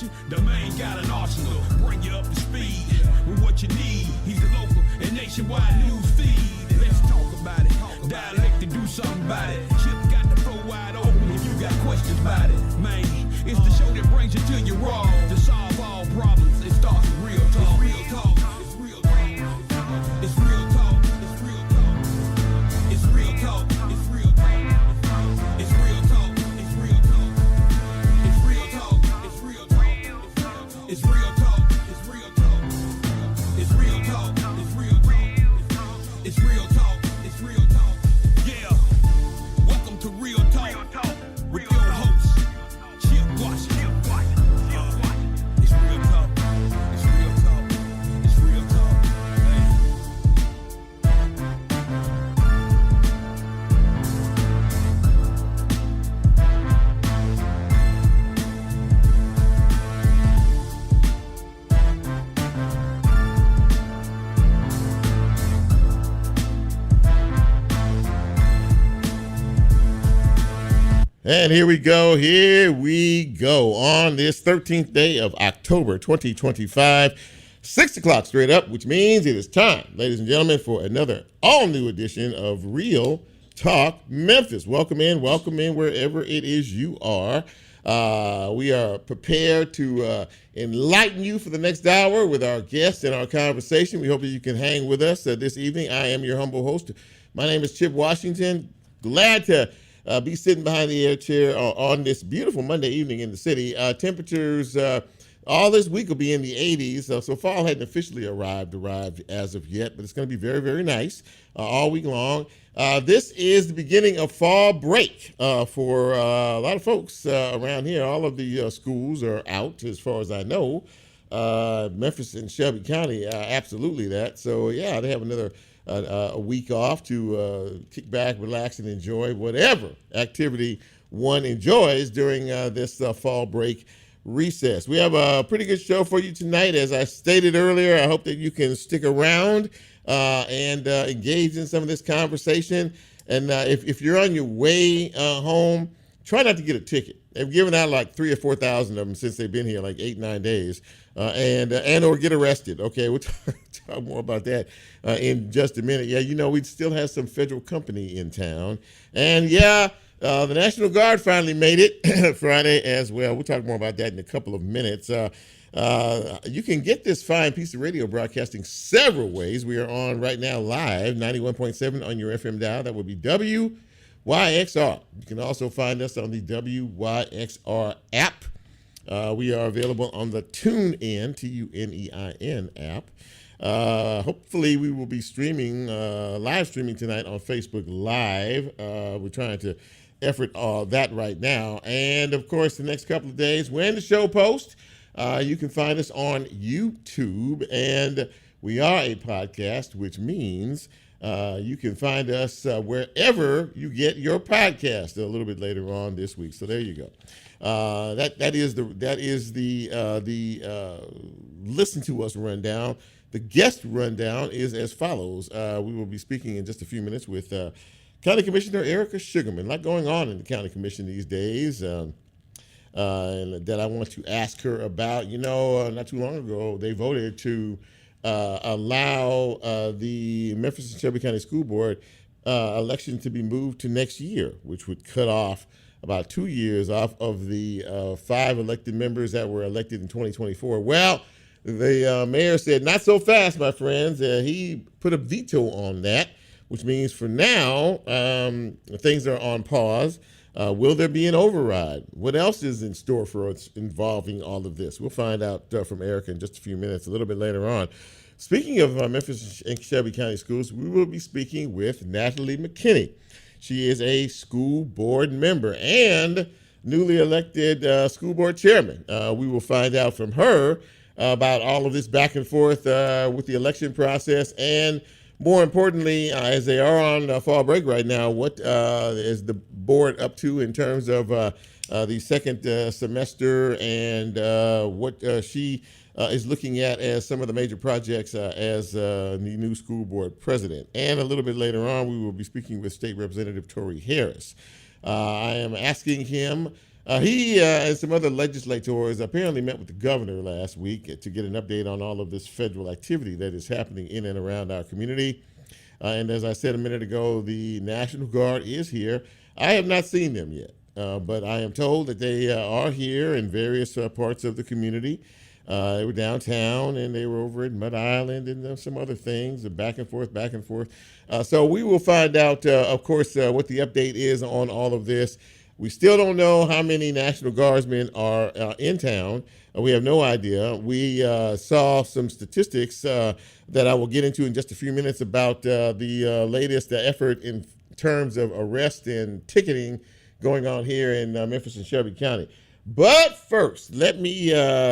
station, the man got an arsenal. Bring you up to speed with what you need. He's a local and nationwide news feed. Let's talk about it. Dialect to do something about it. Ship got the flow wide open if you got questions about it. Man, it's the show that brings you to your raw. To solve all problems, it starts with real talk. Real talk. It's real talk. It's real talk. It's real talk. It's real talk. It's real talk. It's real talk. It's real talk. It's real talk. It's real talk. It's real talk. It's real talk. It's real talk. It's real talk. It's real talk. It's real talk. Yeah. Welcome to Real Talk with your host, Chip Washington. It's real talk. It's real talk. It's real talk. And here we go on this 13th day of October 2025, 6 o'clock straight up, which means it is time, ladies and gentlemen, for another all-new edition of Real Talk Memphis. Welcome in wherever it is you are. We are prepared to enlighten you for the next hour with our guests and our conversation. We hope that you can hang with us this evening. I am your humble host. My name is Chip Washington. Glad to be sitting behind the air chair on this beautiful Monday evening in the city. Temperatures all this week will be in the 80s. So fall hadn't officially arrived as of yet, but it's going to be very, very nice all week long. This is the beginning of fall break for a lot of folks around here. All of the schools are out, as far as I know. Memphis and Shelby County, absolutely that. So, yeah, they have another a week off to kick back, relax, and enjoy whatever activity one enjoys during this fall break recess. We have a pretty good show for you tonight. As I stated earlier, I hope that you can stick around and engage in some of this conversation. And if you're on your way home, try not to get a ticket. They've given out like 3,000 or 4,000 of them since they've been here, like 8-9 days, and or get arrested. Okay, we'll talk more about that in just a minute. Yeah, you know, we still have some federal company in town, and yeah, the National Guard finally made it Friday as well. We'll talk more about that in a couple of minutes. You can get this fine piece of radio broadcasting several ways. We are on right now live, 91.7 on your FM dial. That would be WYXR. You can also find us on the WYXR app. We are available on the TuneIn, TUNEIN app. Hopefully we will be streaming, live streaming tonight on Facebook Live. We're trying to effort that right now. And of course, the next couple of days, when the show posts, you can find us on YouTube. And we are a podcast, which means you can find us wherever you get your podcast a little bit later on this week. So there you go. That is the listen to us rundown. The guest rundown is as follows. We will be speaking in just a few minutes with County Commissioner Erika Sugarmon. A lot going on in the County Commission these days, and that I want to ask her about. You know, not too long ago, they voted to allow the Memphis and Shelby County School Board election to be moved to next year, which would cut off about 2 years off of the 5 elected members that were elected in 2024. Well, the mayor said, not so fast, my friends. He put a veto on that, which means for now, things are on pause. Will there be an override? What else is in store for us involving all of this? We'll find out from Erika in just a few minutes, a little bit later on. Speaking of Memphis and Shelby County Schools, we will be speaking with Natalie McKinney. She is a school board member and newly elected school board chairman. We will find out from her about all of this back and forth with the election process, and more importantly, as they are on fall break right now, what is the board up to in terms of the second semester, and what she is looking at as some of the major projects as the new school board president. And a little bit later on, we will be speaking with State Representative Torrey Harris. I am asking him He and some other legislators apparently met with the governor last week to get an update on all of this federal activity that is happening in and around our community. And as I said a minute ago, the National Guard is here. I have not seen them yet, but I am told that they are here in various parts of the community. They were downtown and they were over at Mud Island and some other things, back and forth, back and forth. So we will find out, of course, what the update is on all of this. We still don't know how many National Guardsmen are in town. We have no idea. We saw some statistics that I will get into in just a few minutes about the latest effort in terms of arrest and ticketing going on here in Memphis and Shelby County. But first, let me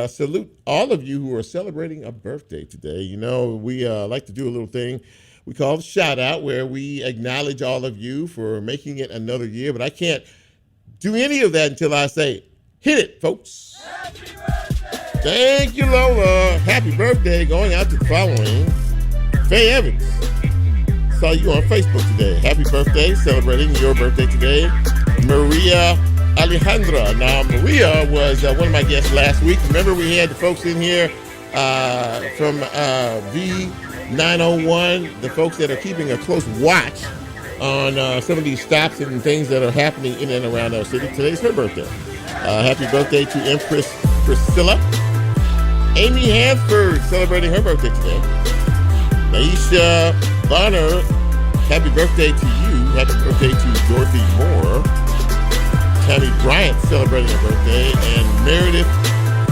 salute all of you who are celebrating a birthday today. You know, we like to do a little thing we call the shout out, where we acknowledge all of you for making it another year. But I can't do any of that until I say, hit it, folks. Happy birthday! Thank you, Lola. Happy birthday going out to the following. Faye Evans. Saw you on Facebook today. Happy birthday, celebrating your birthday today. Maria Alejandra. Now, Maria was one of my guests last week. Remember, we had the folks in here from V901, the folks that are keeping a close watch on some of these stops and things that are happening in and around our city. Today's her birthday. Happy birthday to Empress Priscilla. Amy Hansford celebrating her birthday today. Naisha Bonner, happy birthday to you. Happy birthday to Dorothy Moore. Tammy Bryant celebrating her birthday. And Meredith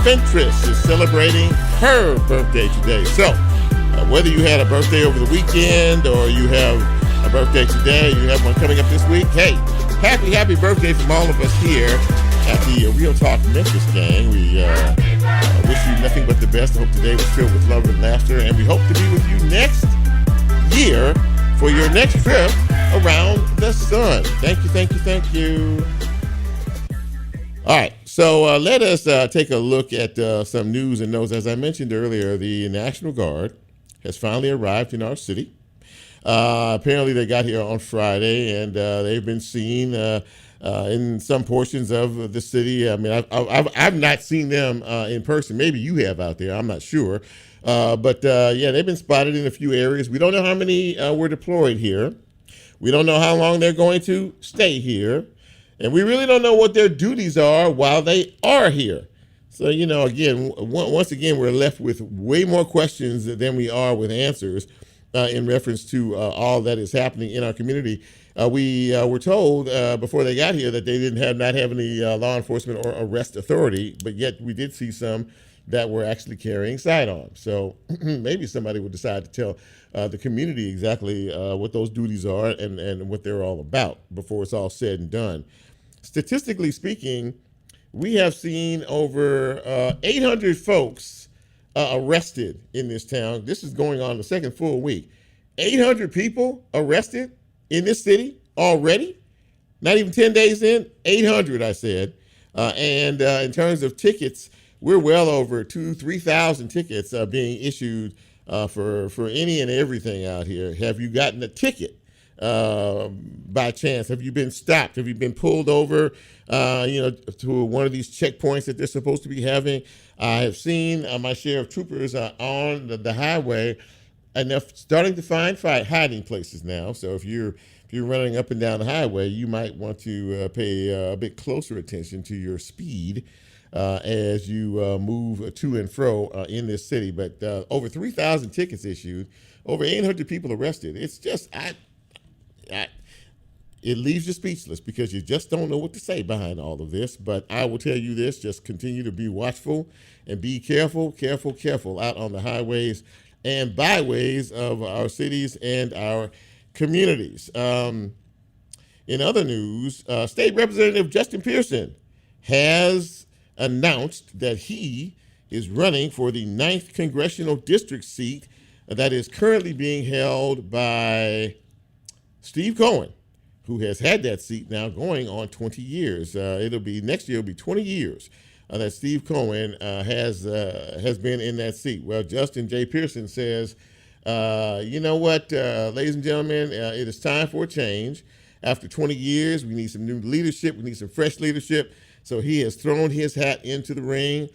Fentress is celebrating her birthday today. So, whether you had a birthday over the weekend or you have a birthday today, you have one coming up this week, hey, happy birthday from all of us here at the Real Talk Memphis gang. We wish you nothing but the best. I hope today was filled with love and laughter, and we hope to be with you next year for your next trip around the sun. Thank you. All right, so let us take a look at some news and notes. As I mentioned earlier, the National Guard has finally arrived in our city. Apparently they got here on Friday, and they've been seen in some portions of the city. I mean, I've not seen them in person. Maybe you have out there. I'm not sure. But they've been spotted in a few areas. We don't know how many were deployed here. We don't know how long they're going to stay here. And we really don't know what their duties are while they are here. So, you know, again, once again, we're left with way more questions than we are with answers in reference to all that is happening in our community. We were told before they got here that they did not have any law enforcement or arrest authority, but yet we did see some that were actually carrying sidearms. So maybe somebody would decide to tell the community exactly what those duties are and what they're all about before it's all said and done. Statistically speaking, we have seen over 800 folks arrested in this town. This is going on the second full week. 800 people arrested in this city already? Not even 10 days in? 800, I said. And in terms of tickets, we're well over 3,000 tickets being issued for any and everything out here. Have you gotten a ticket by chance? Have you been stopped? Have you been pulled over to one of these checkpoints that they're supposed to be having? I have seen my share of troopers on the highway, and they're starting to find hiding places now. So if you're running up and down the highway, you might want to pay a bit closer attention to your speed as you move to and fro in this city. But over 3,000 tickets issued, over 800 people arrested. It's just, it leaves you speechless because you just don't know what to say behind all of this. But I will tell you this, just continue to be watchful and be careful out on the highways and byways of our cities and our communities. In other news, State Representative Justin Pearson has announced that he is running for the 9th Congressional District seat that is currently being held by Steve Cohen, who has had that seat now going on 20 years. Next year, it'll be 20 years that Steve Cohen has been in that seat. Well, Justin J. Pearson says, you know what, ladies and gentlemen, it is time for a change. After 20 years, we need some new leadership. We need some fresh leadership. So he has thrown his hat into the ring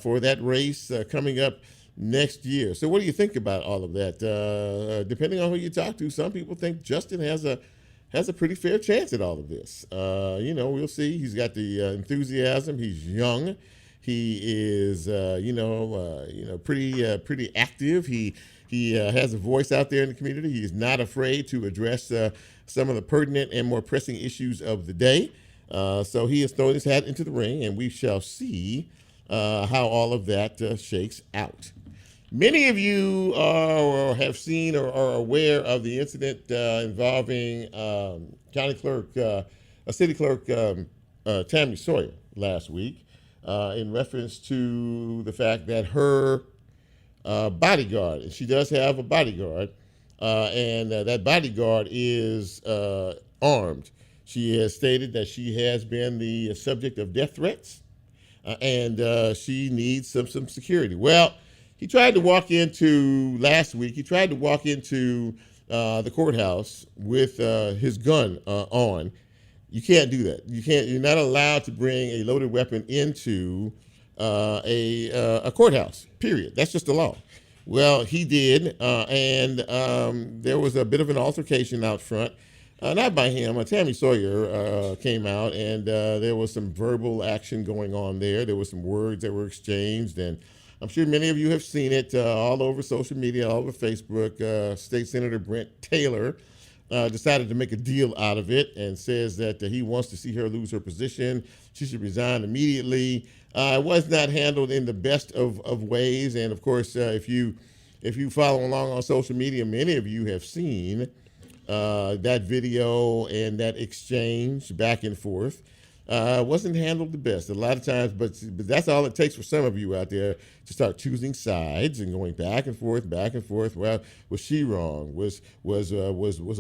for that race coming up next year. So what do you think about all of that? Depending on who you talk to, some people think Justin has a pretty fair chance at all of this. We'll see. He's got the enthusiasm. He's young. He is, pretty active. He has a voice out there in the community. He's not afraid to address some of the pertinent and more pressing issues of the day. So he has thrown his hat into the ring, and we shall see how all of that shakes out. Many of you have seen or are aware of the incident involving City Clerk Tammy Sawyer last week in reference to the fact that her bodyguard, and she does have a bodyguard, and that bodyguard is armed. She has stated that she has been the subject of death threats, and she needs some security. Well, he tried to walk into the courthouse with his gun on. You can't do that. You're not allowed to bring a loaded weapon into a courthouse, period. That's just the law. Well, he did, and there was a bit of an altercation out front. Not by him. Tammy Sawyer came out, and there was some verbal action going on there. There were some words that were exchanged, and I'm sure many of you have seen it all over social media, all over Facebook. State Senator Brent Taylor decided to make a deal out of it and says that he wants to see her lose her position. She should resign immediately. It was not handled in the best of ways, and of course, if you follow along on social media, many of you have seen that video and that exchange back and forth. Wasn't handled the best a lot of times, but that's all it takes for some of you out there to start choosing sides and going back and forth. Well, was she wrong? Was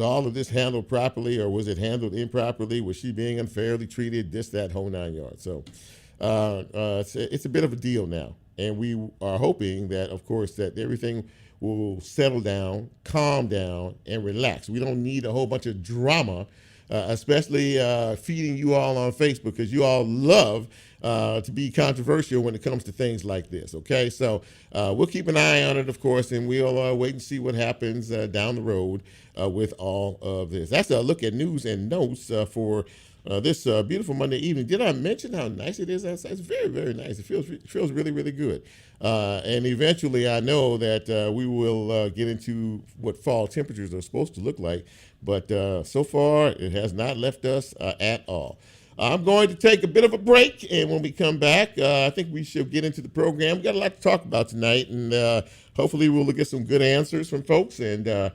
all of this handled properly, or was it handled improperly? Was she being unfairly treated? This, that, whole 9 yards. So it's a bit of a deal now, and we are hoping that, of course, that everything will settle down, calm down, and relax. We don't need a whole bunch of drama. Especially feeding you all on Facebook, because you all love to be controversial when it comes to things like this, okay? So we'll keep an eye on it, of course, and we'll wait and see what happens down the road with all of this. That's a look at news and notes for this beautiful Monday evening. Did I mention how nice it is outside? It's very, very nice. It feels really, really good. And eventually, I know that we will get into what fall temperatures are supposed to look like. But so far, it has not left us at all. I'm going to take a bit of a break, and when we come back, I think we should get into the program. We've got a lot to talk about tonight, and hopefully we'll get some good answers from folks, and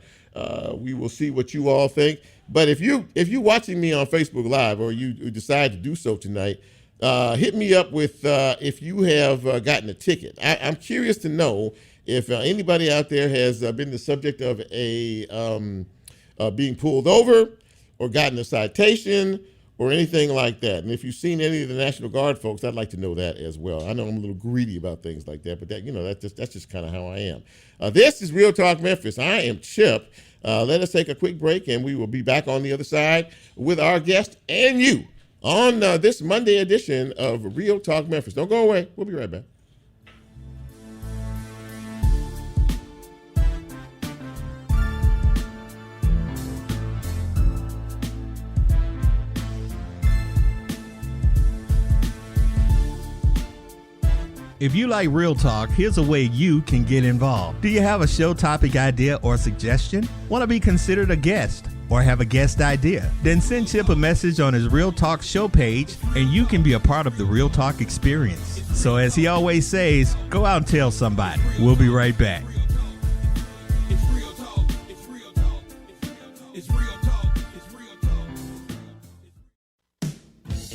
we will see what you all think. But if you're watching me on Facebook Live, or you decide to do so tonight, hit me up with if you have gotten a ticket. I'm curious to know if anybody out there has been the subject of being pulled over or gotten a citation or anything like that. And if you've seen any of the National Guard folks, I'd like to know that as well. I know I'm a little greedy about things like that, but that's just kind of how I am. This is Real Talk Memphis. I am Chip. Let us take a quick break, and we will be back on the other side with our guest and you on this Monday edition of Real Talk Memphis. Don't go away. We'll be right back. If you like Real Talk, here's a way you can get involved. Do you have a show topic idea or suggestion? Want to be considered a guest or have a guest idea? Then send Chip a message on his Real Talk show page, and you can be a part of the Real Talk experience. So as he always says, go out and tell somebody. We'll be right back.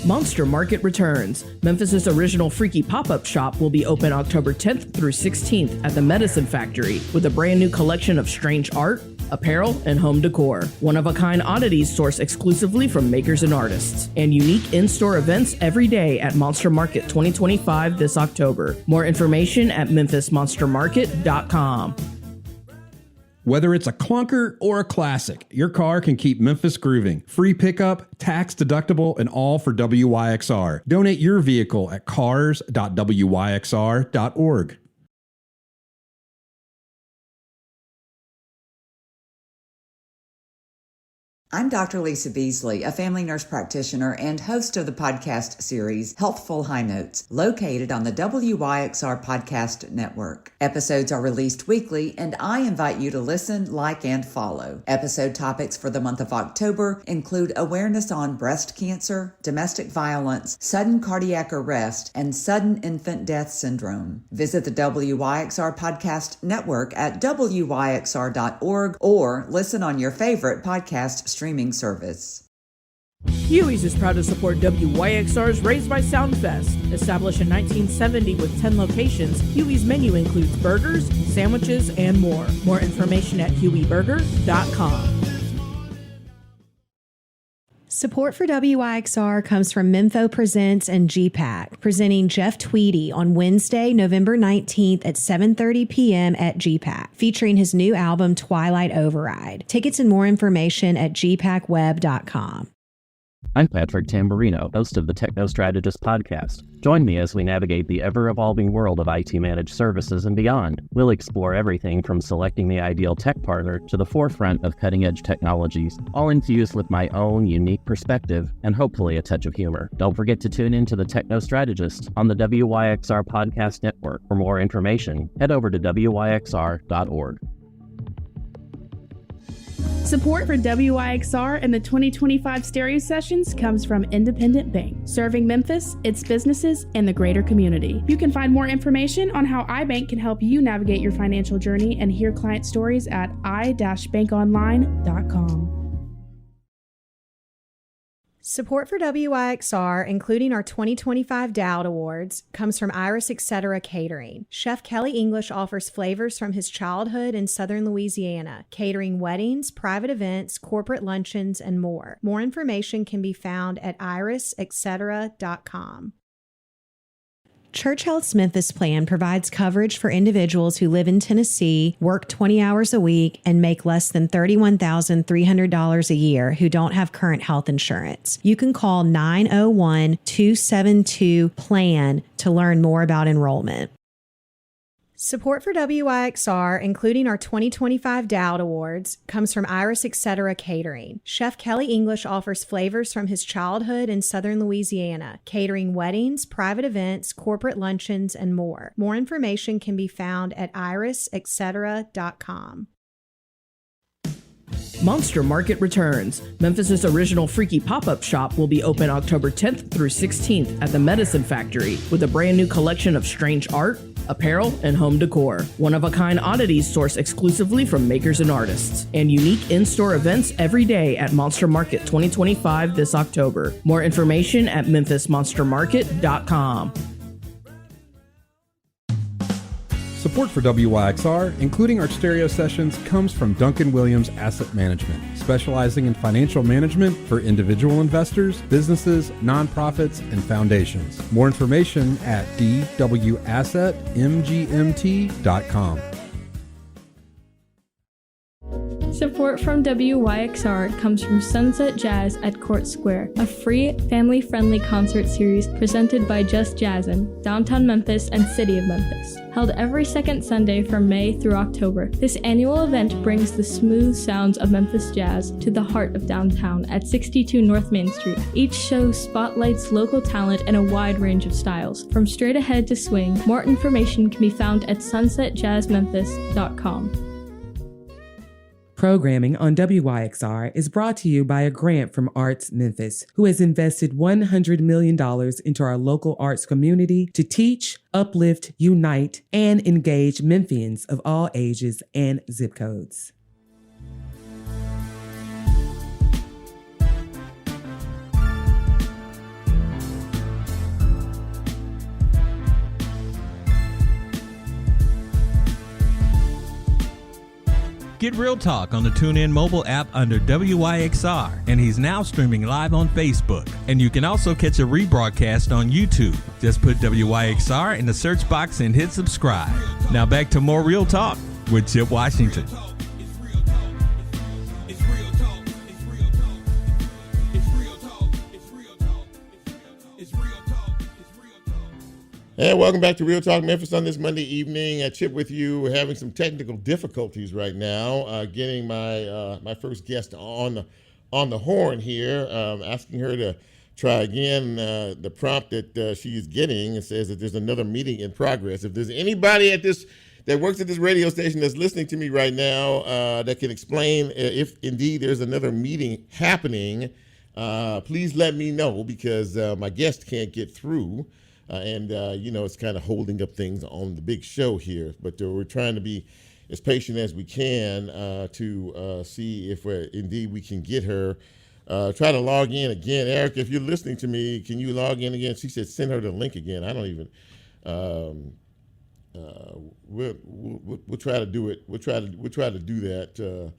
Monster Market returns. Memphis's original freaky pop-up shop will be open October 10th through 16th at the Medicine Factory with a brand new collection of strange art, apparel, and home decor. One-of-a-kind oddities sourced exclusively from makers and artists. And unique in-store events every day at Monster Market 2025 this October. More information at memphismonstermarket.com. Whether it's a clunker or a classic, your car can keep Memphis grooving. Free pickup, tax deductible, and all for WYXR. Donate your vehicle at cars.wyxr.org. I'm Dr. Lisa Beasley, a family nurse practitioner and host of the podcast series Healthful High Notes, located on the WYXR Podcast Network. Episodes are released weekly, and I invite you to listen, like, and follow. Episode topics for the month of October include awareness on breast cancer, domestic violence, sudden cardiac arrest, and sudden infant death syndrome. Visit the WYXR Podcast Network at wyxr.org or listen on your favorite podcast streaming service. Huey's is proud to support WYXR's Raised by Sound Fest. Established in 1970 with 10 locations, Huey's menu includes burgers, sandwiches, and more. More information at hueyburger.com. Support for WYXR comes from Memfo Presents and GPAC, presenting Jeff Tweedy on Wednesday, November 19th at 7:30 p.m. at GPAC, featuring his new album, Twilight Override. Tickets and more information at gpacweb.com. I'm Patrick Tamburino, host of the Techno Strategist podcast. Join me as we navigate the ever-evolving world of IT managed services and beyond. We'll explore everything from selecting the ideal tech partner to the forefront of cutting-edge technologies, all infused with my own unique perspective and hopefully a touch of humor. Don't forget to tune in to the Techno Strategist on the WYXR Podcast Network. For more information, head over to wyxr.org. Support for WYXR and the 2025 Stereo Sessions comes from Independent Bank, serving Memphis, its businesses, and the greater community. You can find more information on how iBank can help you navigate your financial journey and hear client stories at i-bankonline.com. Support for WYXR, including our 2025 Dowd Awards, comes from Iris Etc. Catering. Chef Kelly English offers flavors from his childhood in southern Louisiana, catering weddings, private events, corporate luncheons, and more. More information can be found at irisetcetera.com. Church Health's Memphis plan provides coverage for individuals who live in Tennessee, work 20 hours a week, and make less than $31,300 a year who don't have current health insurance. You can call 901-272-PLAN to learn more about enrollment. Support for WYXR, including our 2025 Dowd Awards, comes from Iris Etc. Catering. Chef Kelly English offers flavors from his childhood in southern Louisiana, catering weddings, private events, corporate luncheons, and more. More information can be found at irisetcetera.com. Monster Market returns. Memphis's original freaky pop-up shop will be open October 10th through 16th at the Medicine Factory with a brand new collection of strange art, apparel, and home decor. One-of-a-kind oddities sourced exclusively from makers and artists. And unique in-store events every day at Monster Market 2025 this October. More information at memphismonstermarket.com. Support for WYXR, including our stereo sessions, comes from Duncan Williams Asset Management, specializing in financial management for individual investors, businesses, nonprofits, and foundations. More information at dwassetmgmt.com. Support from WYXR comes from Sunset Jazz at Court Square, a free, family-friendly concert series presented by Just Jazzin', downtown Memphis and City of Memphis. Held every second Sunday from May through October, this annual event brings the smooth sounds of Memphis jazz to the heart of downtown at 62 North Main Street. Each show spotlights local talent in a wide range of styles, from straight ahead to swing. More information can be found at sunsetjazzmemphis.com. Programming on WYXR is brought to you by a grant from Arts Memphis, who has invested $100 million into our local arts community to teach, uplift, unite, and engage Memphians of all ages and zip codes. Get Real Talk on the TuneIn mobile app under WYXR, and he's now streaming live on Facebook. And you can also catch a rebroadcast on YouTube. Just put WYXR in the search box and hit subscribe. Now back to more Real Talk with Chip Washington. And welcome back to Real Talk Memphis on this Monday evening. Chip with you. We're having some technical difficulties right now. Getting my first guest on the horn here. Asking her to try again. The prompt that she is getting says that there's another meeting in progress. If there's anybody that works at this radio station that's listening to me right now that can explain if indeed there's another meeting happening, please let me know, because my guest can't get through. It's kind of holding up things on the big show here. But we're trying to be as patient as we can to see if indeed we can get her. Try to log in again. Erika, if you're listening to me, can you log in again? She said send her the link again. I don't even. We'll try to do it. We'll try to do that.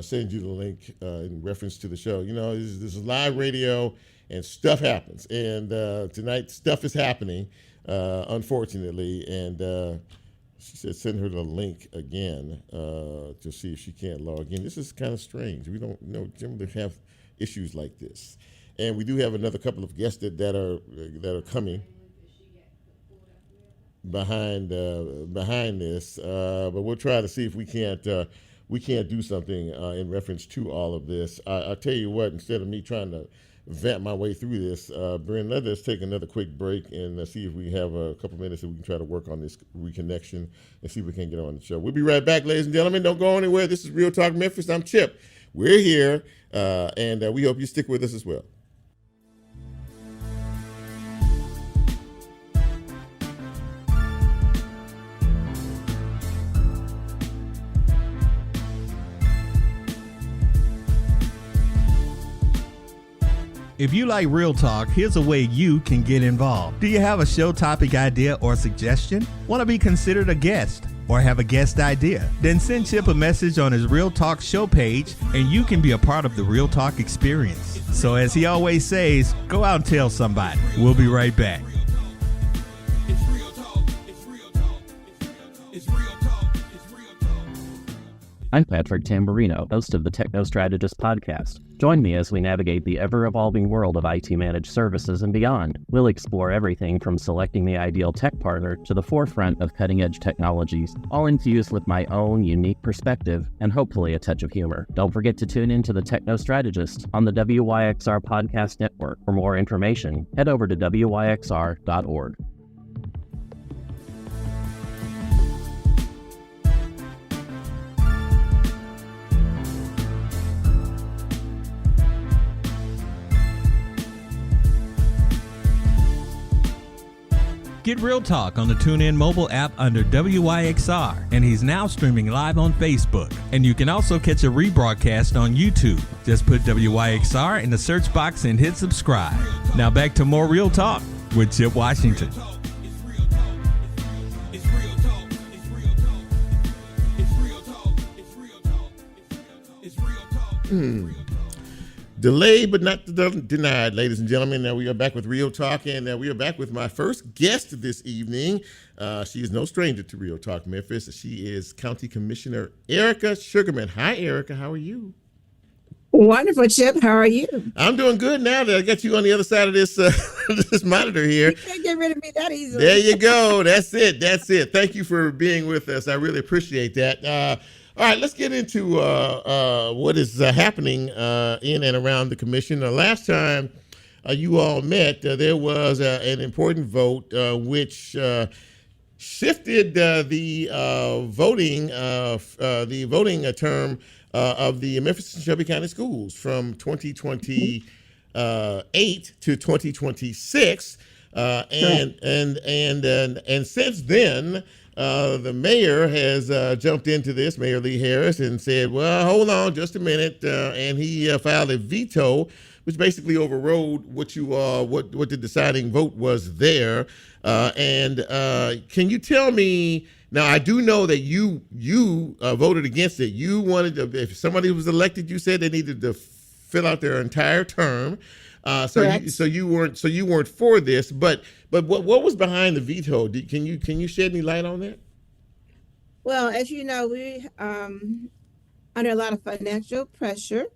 Send you the link in reference to the show. This is live radio. And stuff happens, and tonight stuff is happening, unfortunately. And she said send her the link again to see if she can't log in. This is kind of strange. We don't generally have issues like this, and we do have another couple of guests that are coming behind this. But we'll try to see if we can't do something in reference to all of this. I'll tell you what. Instead of me trying to vamp my way through this, Bryn, let us take another quick break and see if we have a couple minutes that we can try to work on this reconnection and see if we can get on the show. We'll be right back, ladies and gentlemen. Don't go anywhere. This is Real Talk Memphis. I'm Chip. We're here, and we hope you stick with us as well. If you like Real Talk, here's a way you can get involved. Do you have a show topic idea or suggestion? Want to be considered a guest or have a guest idea? Then send Chip a message on his Real Talk show page and you can be a part of the Real Talk experience. So as he always says, go out and tell somebody. We'll be right back. I'm Patrick Tamburino, host of the Techno Strategist podcast. Join me as we navigate the ever-evolving world of IT managed services and beyond. We'll explore everything from selecting the ideal tech partner to the forefront of cutting-edge technologies, all infused with my own unique perspective and hopefully a touch of humor. Don't forget to tune in to the Techno Strategist on the WYXR podcast network. For more information, head over to WYXR.org. Get Real Talk on the TuneIn mobile app under WYXR, and he's now streaming live on Facebook. And you can also catch a rebroadcast on YouTube. Just put WYXR in the search box and hit subscribe. Now back to more Real Talk with Chip Washington. Delayed but not denied, ladies and gentlemen. Now we are back with Real Talk, and we are back with my first guest this evening. She is no stranger to Real Talk Memphis. She is County Commissioner Erika Sugarmon. Hi, Erika. How are you? Wonderful, Chip. How are you? I'm doing good now that I got you on the other side of this this monitor here. You can't get rid of me that easily. There you go. That's it. Thank you for being with us. I really appreciate that. All right, let's get into what is happening in and around the commission. Last time you all met, there was an important vote which shifted the voting term of the Memphis and Shelby County Schools from 2028 to 2026, and since then. The mayor has jumped into this, Mayor Lee Harris, and said, well, hold on just a minute. And he filed a veto, which basically overrode what the deciding vote was there. Can you tell me, now I do know that you voted against it. You wanted to, if somebody was elected, you said they needed to fill out their entire term. So you weren't for this, but what was behind the veto? Can you shed any light on that? Well, as you know, we under a lot of financial pressure,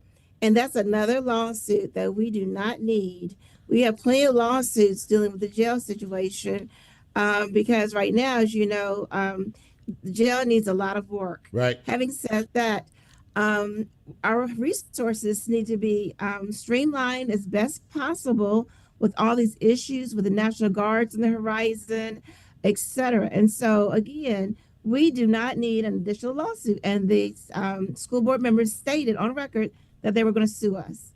and that's another lawsuit that we do not need. We have plenty of lawsuits dealing with the jail situation because right now, as you know, the jail needs a lot of work. Right. Having said that, our resources need to be streamlined as best possible with all these issues with the National Guards on the horizon, et cetera. And so, again, we do not need an additional lawsuit. And the school board members stated on record that they were going to sue us.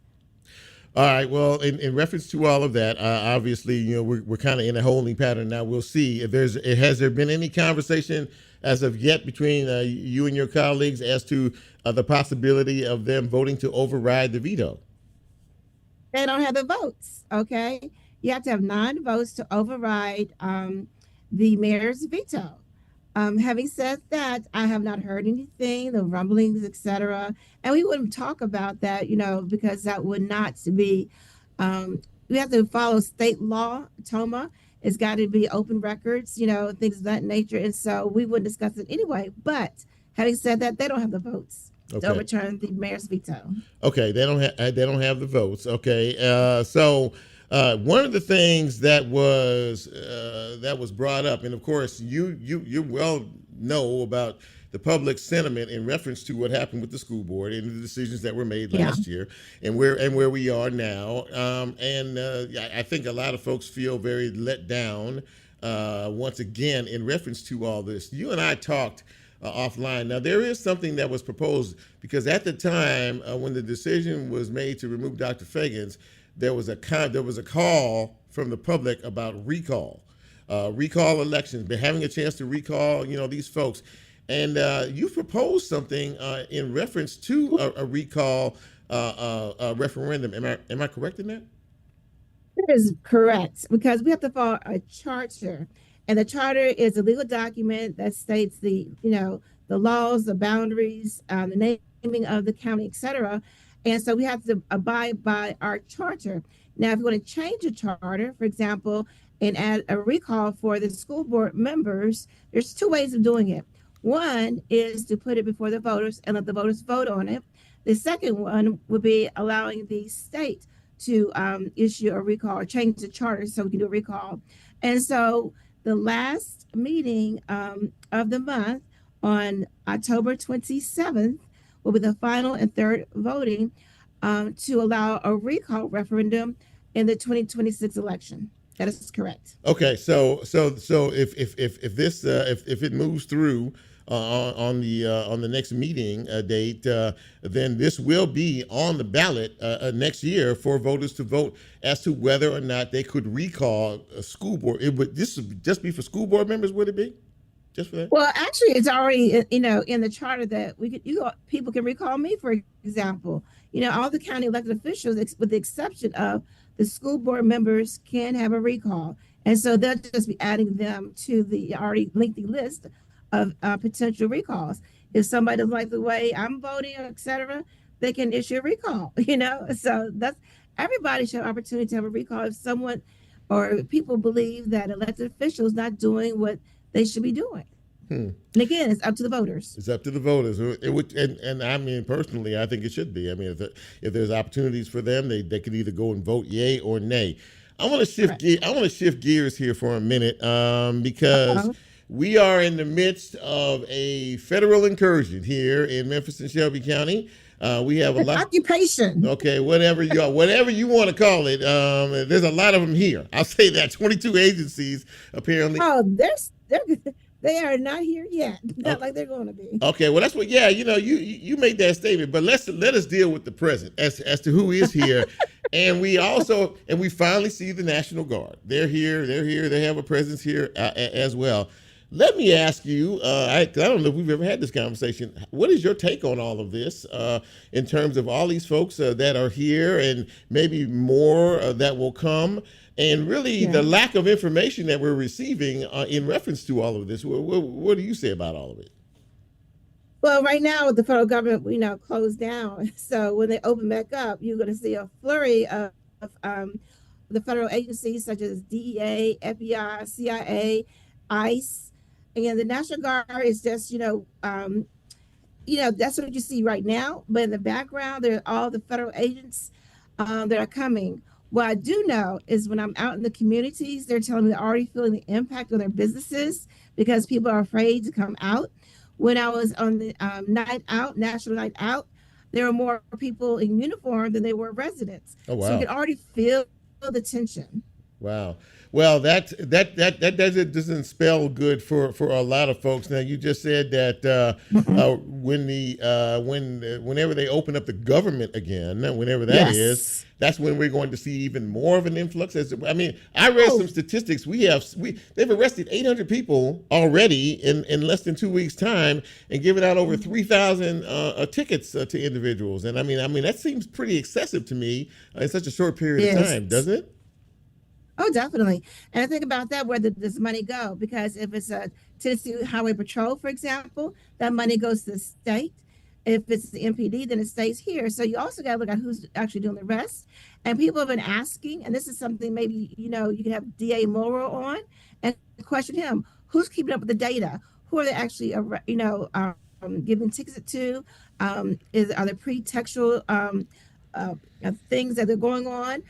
All right. Well, in reference to all of that, obviously, you know, we're kind of in a holding pattern now. We'll see if has there been any conversation as of yet between you and your colleagues as to the possibility of them voting to override the veto? They don't have the votes. Okay, you have to have 9 votes to override the mayor's veto. Having said that, I have not heard anything, the rumblings, etc. And we wouldn't talk about that, you know, because that would not be, we have to follow state law, TOMA. It's got to be open records, you know, things of that nature. And so we wouldn't discuss it anyway. But having said that, they don't have the votes to overturn the mayor's veto. Okay, they don't have the votes. Okay, so one of the things that was brought up, and of course you well know about the public sentiment in reference to what happened with the school board and the decisions that were made last year, and where we are now. I think a lot of folks feel very let down once again in reference to all this. You and I talked offline. Now, there is something that was proposed, because at the time when the decision was made to remove Dr. Fagans, there was a call from the public about recall elections, having a chance to recall, you know, these folks. And you proposed something in reference to a recall referendum. Am I correct in that? That is correct, because we have to follow a charter. And the charter is a legal document that states the laws, the boundaries, the naming of the county, et cetera. And so we have to abide by our charter. Now, if you want to change a charter, for example, and add a recall for the school board members, there's 2 ways of doing it. One is to put it before the voters and let the voters vote on it. The second one would be allowing the state to issue a recall or change the charter so we can do a recall. And so the last meeting of the month on October 27th will be the final and third voting to allow a recall referendum in the 2026 election. That is correct. Okay, so if this if it moves through on the next meeting date, then this will be on the ballot next year for voters to vote as to whether or not they could recall a school board. This would just be for school board members, would it be? Just for that? Well, actually, it's already in the charter that people can recall me, for example. You know, all the county elected officials, with the exception of the school board members, can have a recall, and so they'll just be adding them to the already lengthy list of potential recalls. If somebody doesn't like the way I'm voting, et cetera, they can issue a recall, you know? So everybody should have an opportunity to have a recall if someone or people believe that elected officials not doing what they should be doing. And again, it's up to the voters. It's up to the voters. And I mean, personally, I think it should be. I mean, if there's opportunities for them, they can either go and vote yay or nay. I want to shift gears here for a minute because we are in the midst of a federal incursion here in Memphis and Shelby County. We have a lot occupation. Okay, whatever you want to call it. There's a lot of them here. I'll say that 22 agencies apparently. Oh, they are not here yet. Not like they're going to be. Okay, well that's what. Yeah, you know, you made that statement, but let us deal with the present as to who is here, and we finally see the National Guard. They're here. They have a presence here as well. Let me ask you, I don't know if we've ever had this conversation. What is your take on all of this in terms of all these folks that are here and maybe more that will come, and really the lack of information that we're receiving in reference to all of this? What do you say about all of it? Well, right now, the federal government, closed down. So when they open back up, you're going to see a flurry of the federal agencies such as DEA, FBI, CIA, ICE. And the National Guard is just, that's what you see right now. But in the background, there are all the federal agents that are coming. What I do know is when I'm out in the communities, they're telling me they're already feeling the impact on their businesses because people are afraid to come out. When I was on the night out, National Night Out, there were more people in uniform than they were residents. Oh, wow. So you can already feel the tension. Wow. Well, that doesn't spell good for a lot of folks. Now, you just said that whenever they open up the government again, whenever that is, that's when we're going to see even more of an influx. I read some statistics. They've arrested 800 people already in less than 2 weeks' time and given out over 3,000 tickets to individuals. And I mean that seems pretty excessive to me in such a short period of time, doesn't it? Oh, definitely. And I think about that, where does money go? Because if it's a Tennessee Highway Patrol, for example, that money goes to the state. If it's the MPD, then it stays here. So you also got to look at who's actually doing the rest. And people have been asking, and this is something maybe, you can have DA Morrow on and question him. Who's keeping up with the data? Who are they actually, giving tickets to? Are there pretextual things that are going on?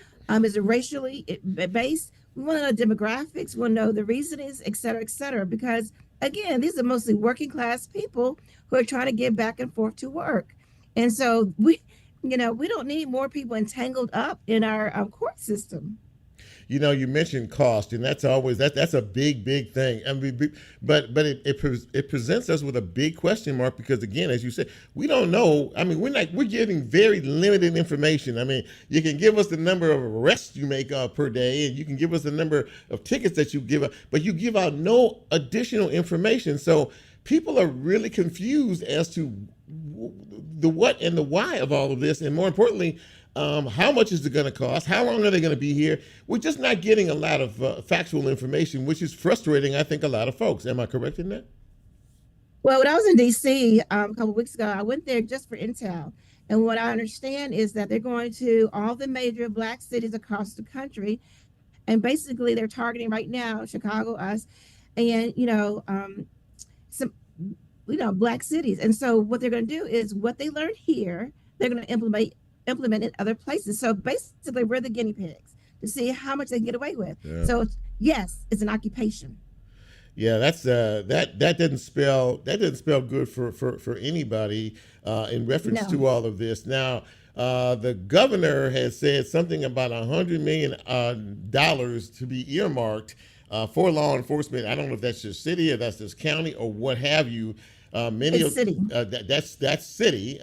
Is it racially based? We want to know demographics. We want to know the reasonings, et cetera, because again, these are mostly working class people who are trying to get back and forth to work. And so we don't need more people entangled up in our court system. You mentioned cost, and that's always that's a big thing. I mean, but it presents us with a big question mark because, again, as you said, we don't know. I mean, we're getting very limited information. I mean, you can give us the number of arrests you make per day, and you can give us the number of tickets that you give out, but you give out no additional information. So people are really confused as to the what and the why of all of this, and more importantly, how much is it going to cost? How long are they going to be here? We're just not getting a lot of factual information, which is frustrating, I think, a lot of folks. Am I correct in that? Well, when I was in D.C. A couple of weeks ago, I went there just for intel. And what I understand is that they're going to all the major Black cities across the country. And basically, they're targeting right now Chicago, us, and, some, Black cities. And so what they're going to do is what they learned here, they're going to implement in other places. So basically, we're the guinea pigs to see how much they can get away with. Yeah. So yes, it's an occupation. Yeah, that's that doesn't spell good for anybody in reference to all of this. Now, the governor has said something about $100 million to be earmarked for law enforcement. I don't know if that's just city or that's just county or what have you. It's city. That's city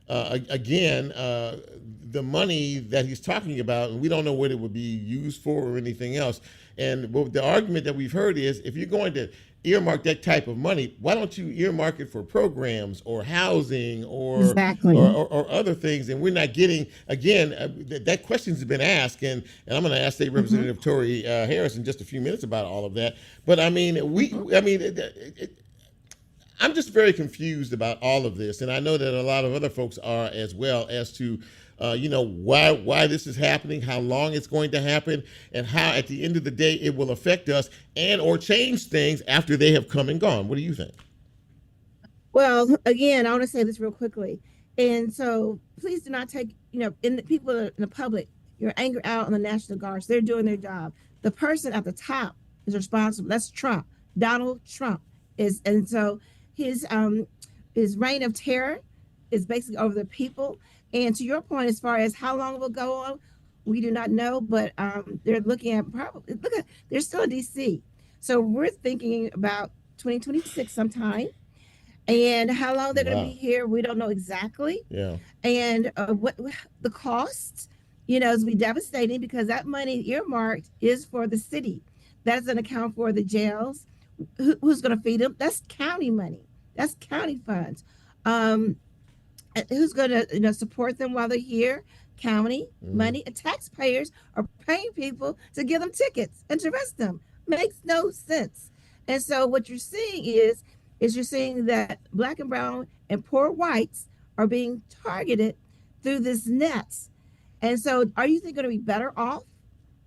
again, the money that he's talking about, and we don't know what it would be used for or anything else. And the argument that we've heard is, if you're going to earmark that type of money, why don't you earmark it for programs or housing or other things? And we're not getting, again, that question's been asked, and I'm going to ask State Representative Torrey Harris in just a few minutes about all of that. But I'm just very confused about all of this, and I know that a lot of other folks are as well, as to why this is happening, how long it's going to happen, and how at the end of the day it will affect us and or change things after they have come and gone. What do you think? Well, again, I want to say this real quickly, and so please do not take people in the public your anger out on the National Guards. They're doing their job. The person at the top is responsible. That's Trump. Donald Trump is, and so his reign of terror is basically over the people. And to your point, as far as how long it will go on, we do not know. But they're looking at they're still in D.C. So we're thinking about 2026 sometime. And how long they're going to be here, we don't know exactly. Yeah. And what the cost, is going to be devastating, because that money earmarked is for the city. That doesn't account for the jails. Who's going to feed them? That's county money. That's county funds. Who's going to support them while they're here? County money. And taxpayers are paying people to give them tickets and to arrest them. Makes no sense. And so what you're seeing is you're seeing that Black and brown and poor whites are being targeted through this nets. And so are you going to be better off?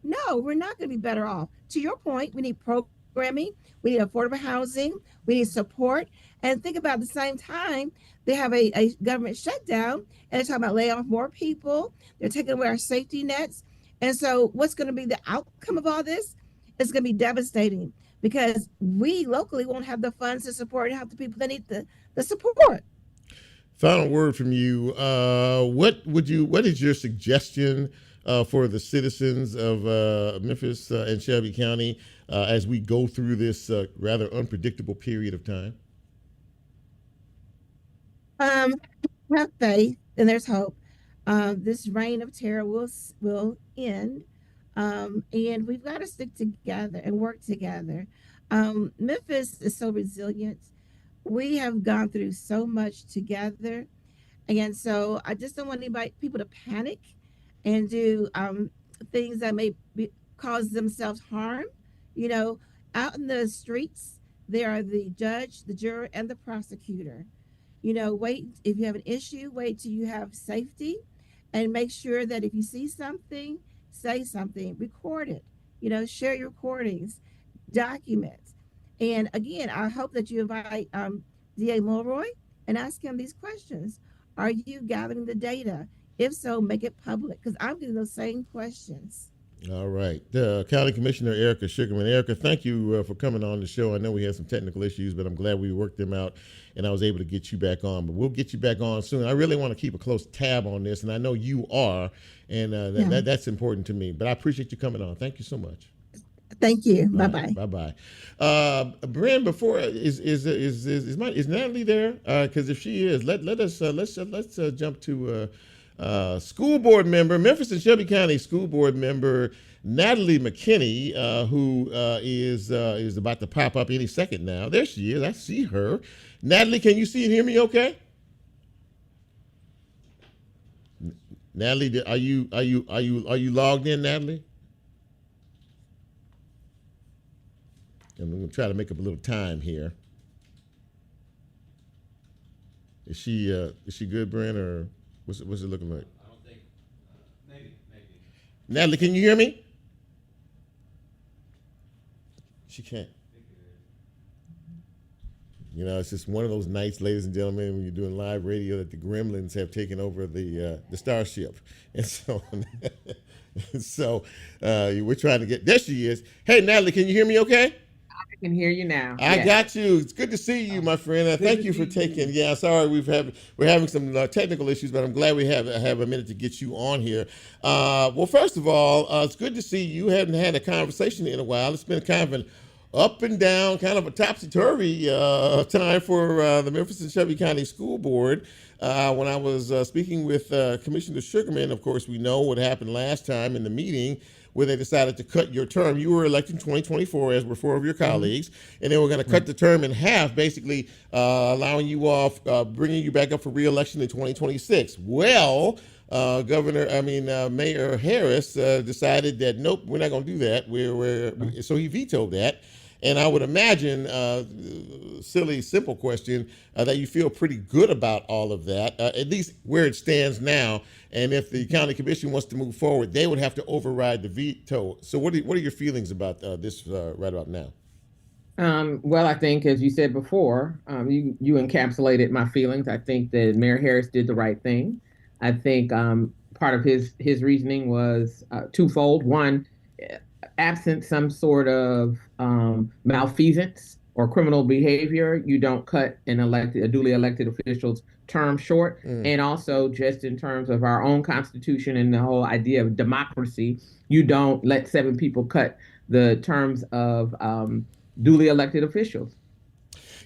No, we're not going to be better off. To your point, we need programs. programming. We need affordable housing. We need support. And think about at the same time, they have a government shutdown and they're talking about laying off more people. They're taking away our safety nets. And so what's going to be the outcome of all this? It's going to be devastating because we locally won't have the funds to support and help the people that need the support. Final word from you. What is your suggestion for the citizens of Memphis and Shelby County as we go through this rather unpredictable period of time? Have faith, and there's hope. This reign of terror will end, and we've got to stick together and work together. Memphis is so resilient. We have gone through so much together, and so I just don't want people to panic and do things that may cause themselves harm. Out in the streets, there are the judge, the juror, and the prosecutor. Wait, if you have an issue, wait till you have safety and make sure that if you see something, say something, record it, share your recordings, documents. And again, I hope that you invite DA Mulroy and ask him these questions. Are you gathering the data? If so, make it public because I'm getting those same questions. All right. County Commissioner Erika Sugarmon. Erika, thank you for coming on the show. I know we had some technical issues, but I'm glad we worked them out and I was able to get you back on. But we'll get you back on soon. I really want to keep a close tab on this, and I know you are, and that's important to me. But I appreciate you coming on. Thank you so much. Thank you. Bye bye. Bye bye. Brand, before is Natalie there? Because if she is, let's jump to school board member, Memphis and Shelby County School Board member Natalie McKinney, who is about to pop up any second now. There she is. I see her. Natalie, can you see and hear me? Okay. Natalie, are you logged in, Natalie? I'm going to try to make up a little time here. Is she good, Brent, or what's it looking like? I don't think. Maybe. Natalie, can you hear me? She can't. It's just one of those nights, ladies and gentlemen, when you're doing live radio, that the gremlins have taken over the starship, and so we're trying to get. There she is. Hey, Natalie, can you hear me? Okay. I can hear you now. I got you. It's good to see you, my friend. Thank you for taking. Yeah, sorry we're having some technical issues, but I'm glad we have a minute to get you on here. Well, first of all, it's good to see you. Haven't had a conversation in a while. It's been kind of an up and down, kind of a topsy-turvy time for the Memphis and Shelby County School Board. When I was speaking with Commissioner Sugarmon, of course, we know what happened last time in the meeting where they decided to cut your term. You were elected in 2024, as were four of your colleagues, and they were going to cut the term in half, basically allowing you off, bringing you back up for re-election in 2026. Well, Mayor Harris decided that, nope, we're not going to do that. So he vetoed that. And I would imagine, silly, simple question, that you feel pretty good about all of that, at least where it stands now. And if the county commission wants to move forward, they would have to override the veto. So what are your feelings about this right about now? Well, I think, as you said before, you encapsulated my feelings. I think that Mayor Harris did the right thing. I think part of his reasoning was twofold. One, absent some sort of malfeasance or criminal behavior, you don't cut a duly elected official's term short. And also, just in terms of our own Constitution and the whole idea of democracy, you don't let 7 people cut the terms of duly elected officials.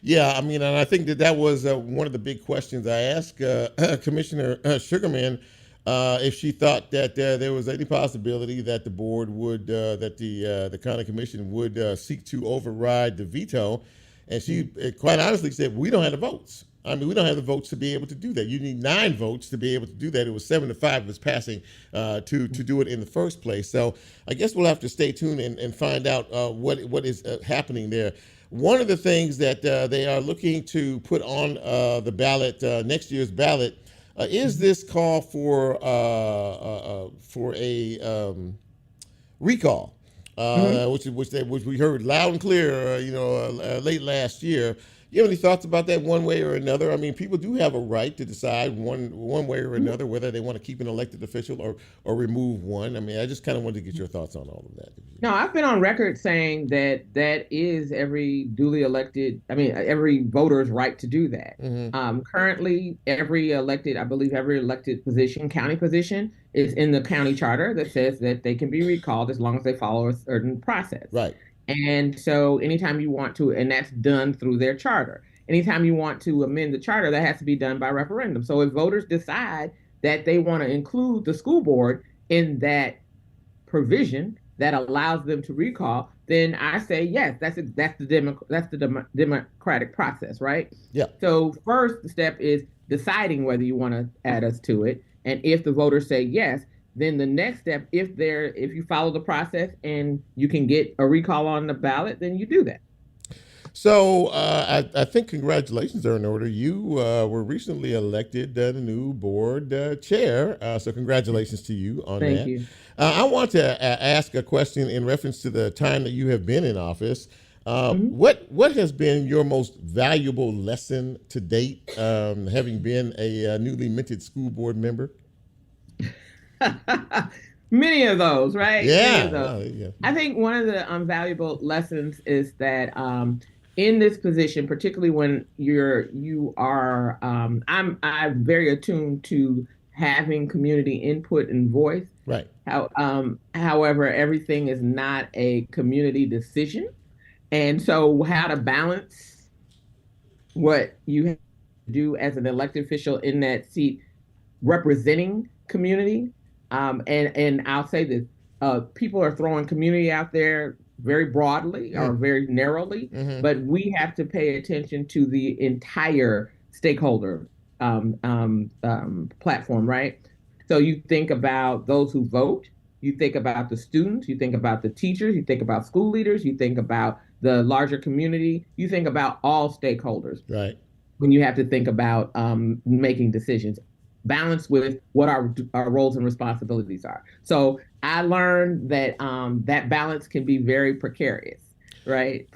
Yeah, and I think that was one of the big questions I asked Commissioner Sugarmon, if she thought that there was any possibility that the board would, that the county commission would seek to override the veto. And she quite honestly said, we don't have the votes. We don't have the votes to be able to do that. You need 9 votes to be able to do that. It was 7 to 5 was passing to do it in the first place. So I guess we'll have to stay tuned and find out what is happening there. One of the things that they are looking to put on the ballot, next year's ballot, is this call for a recall which we heard loud and clear, late last year. You have any thoughts about that one way or another? I mean, people do have a right to decide one way or another whether they want to keep an elected official or remove one. I mean, I just kind of wanted to get your thoughts on all of that. No, I've been on record saying that is every duly elected, every voter's right to do that. Currently, every elected position, county position, is in the county charter that says that they can be recalled as long as they follow a certain process. Right. And so anytime you want to, and that's done through their charter, anytime you want to amend the charter, that has to be done by referendum. So if voters decide that they want to include the school board in that provision that allows them to recall, then I say, yes, that's the democratic process, right? Yeah. So first the step is deciding whether you want to add us to it. And if the voters say yes, then the next step, if you follow the process and you can get a recall on the ballot, then you do that. So I think congratulations are in order. You were recently elected the new board chair. So congratulations to you on that. Thank you. I want to ask a question in reference to the time that you have been in office. What has been your most valuable lesson to date, having been a newly minted school board member? Many of those, right? Yeah. Many of those. I think one of the valuable lessons is that in this position, particularly when I'm very attuned to having community input and voice. Right. However, everything is not a community decision, and so how to balance what you have to do as an elected official in that seat, representing community. And I'll say this, people are throwing community out there very broadly or very narrowly, but we have to pay attention to the entire stakeholder platform, right? So you think about those who vote, you think about the students, you think about the teachers, you think about school leaders, you think about the larger community, you think about all stakeholders. Right. When you have to think about making decisions. Balance with what our roles and responsibilities are. So I learned that that balance can be very precarious, right?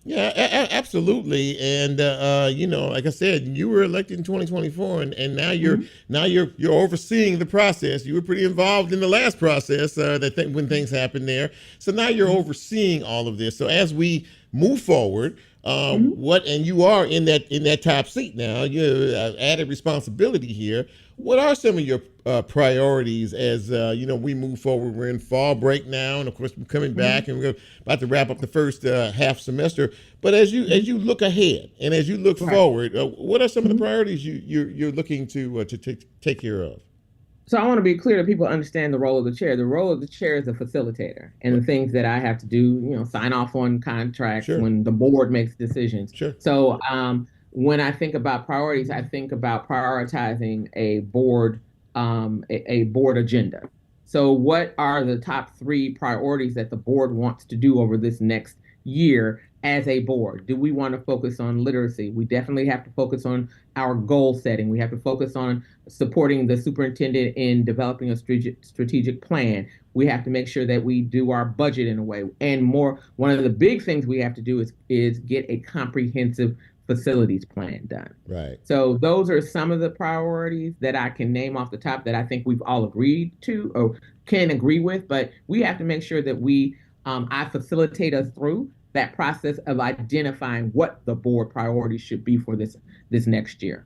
Yeah, absolutely. And like I said, you were elected in 2024, and now you're overseeing the process. You were pretty involved in the last process when things happened there. So now you're overseeing all of this. So as we move forward, and you are in that top seat now, you have added responsibility here. What are some of your priorities as we move forward? We're in fall break now, and of course we're coming back, and we're about to wrap up the first half semester. But as you look ahead and as you look forward, what are some of the priorities you're looking to take care of? So I want to be clear that people understand the role of the chair. The role of the chair is a facilitator, and the things that I have to do, sign off on contracts when the board makes decisions. Sure. So when I think about priorities, I think about prioritizing a board agenda. So what are the top 3 priorities that the board wants to do over this next year as a board? Do we want to focus on literacy? We definitely have to focus on our goal setting. We have to focus on supporting the superintendent in developing a strategic plan. We have to make sure that we do our budget in a way. And one of the big things we have to do is get a comprehensive facilities plan done. Right. So those are some of the priorities that I can name off the top that I think we've all agreed to or can agree with, but we have to make sure that I facilitate us through that process of identifying what the board priorities should be for this next year.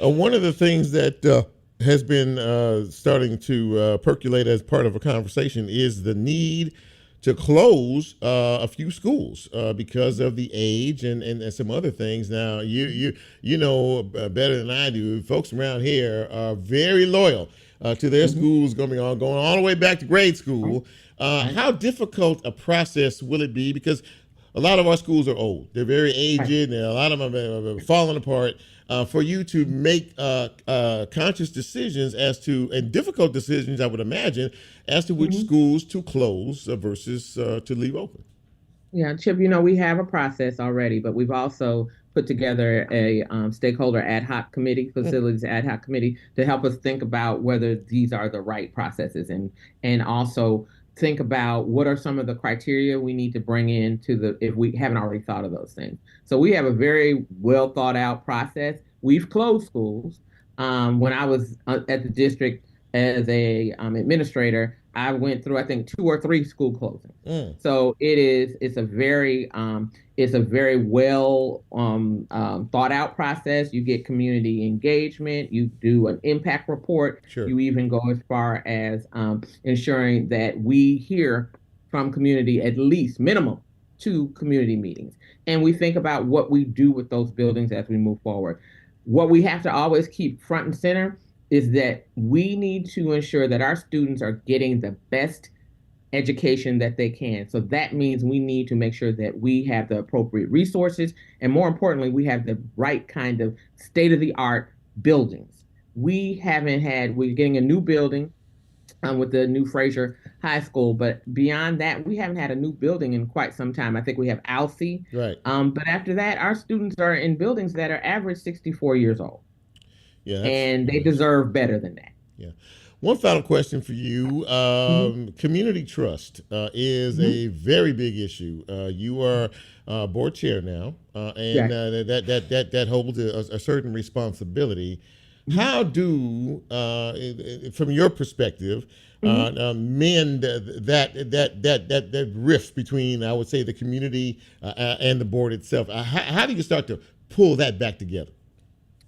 One of the things that has been starting to percolate as part of a conversation is the need to close a few schools because of the age and some other things. Now, you know better than I do, folks around here are very loyal to their schools going all the way back to grade school. How difficult a process will it be? Because a lot of our schools are old. They're very aged, and a lot of them are falling apart. For you to make conscious decisions and difficult decisions, I would imagine, as to which schools to close versus to leave open. Yeah, Chip, we have a process already, but we've also put together a stakeholder ad hoc committee, facilities ad hoc committee, to help us think about whether these are the right processes and also think about what are some of the criteria we need to bring in if we haven't already thought of those things. So we have a very well thought out process. We've closed schools. When I was at the district as a administrator, I went through, I think, 2 or 3 school closings. So it's a very well thought out process. You get community engagement. You do an impact report. Sure. You even go as far as ensuring that we hear from community at least minimum 2 community meetings. And we think about what we do with those buildings as we move forward. What we have to always keep front and center is that we need to ensure that our students are getting the best education that they can. So that means we need to make sure that we have the appropriate resources, and more importantly, we have the right kind of state-of-the-art buildings. We're getting a new building with the new Fraser High School, but beyond that, we haven't had a new building in quite some time. I think we have Alcee. Right. But after that, our students are in buildings that are average 64 years old. Yeah, and they deserve better than that. Yeah. One final question for you. Community trust is a very big issue. You are board chair now, and that holds a certain responsibility. How do, from your perspective, mend that rift between, I would say, the community and the board itself? How do you start to pull that back together?